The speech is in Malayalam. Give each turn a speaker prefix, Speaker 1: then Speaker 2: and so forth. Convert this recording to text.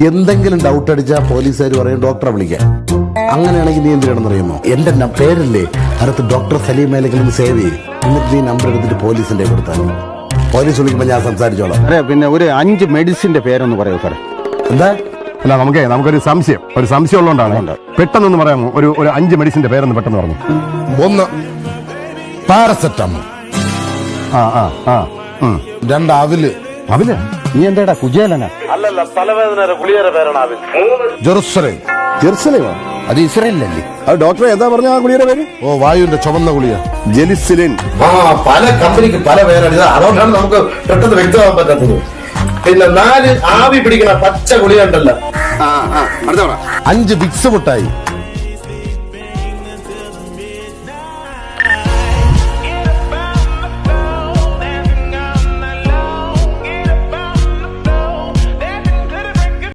Speaker 1: എന്തെങ്കിലും ഡൗട്ട് അടിച്ചാൽ പോലീസുകാർ പറയും ഡോക്ടറെ വിളിക്കാൻ. അങ്ങനെയാണെങ്കിൽ നീ എന്തിനാണെന്ന് അറിയുമോ? എന്റെ പേരില്ലേ അടുത്ത് ഡോക്ടർ സലീം മേലെങ്കിലും സേവ് ചെയ്യും. എന്നിട്ട് നീ നമ്പർ എടുത്തിട്ട് പോലീസിന്റെ കൊടുത്താൽ പോലീസ് വിളിക്കുമ്പോൾ ഞാൻ സംസാരിച്ചോളാം.
Speaker 2: അതെ, പിന്നെ ഒരു 5 മെഡിസിന്റെ പേരൊന്ന് പറയൂ സാറേ.
Speaker 1: എന്താ?
Speaker 3: അല്ല, നമുക്കൊരു സംശയം ഉള്ളതുകൊണ്ടാണ്. പെട്ടെന്നൊന്ന് പറയാമോ? ഒരു 5 മെഡിസിന്റെ പേരൊന്ന് പെട്ടെന്ന് പറഞ്ഞു.
Speaker 1: 1 പാരസെറ്റമോൾ, 2 അവില്.
Speaker 2: അവല്? നീ എന്താടാ കുജേലനാ?
Speaker 4: അല്ലല്ല, തലവേദന ഗുളികയുടെ പേരാണ് അവൻ. 3
Speaker 1: ജെറുസലേമോ? അത് ഇസ്രായേലല്ലേ?
Speaker 3: അത് ഡോക്ടറെ എന്താ പറഞ്ഞ ആ ഗുളിയുടെ പേര്?
Speaker 1: ഓ, വായുവിന്റെ ചുവന്ന ഗുളിക.
Speaker 3: ജെലിസിലിൻ.
Speaker 4: പല കമ്പനിക്ക് പല പേരാണ്. ഇത് അതുകൊണ്ടാണ് നമുക്ക് പെട്ടെന്ന് വ്യക്തമാകാൻ പറ്റാത്തത്. പിന്നെ 4 ആവി പിടിക്കണ പച്ച ഗുളിക ഉണ്ടല്ലോ.
Speaker 1: 5 വിക്സ് മുട്ടായി.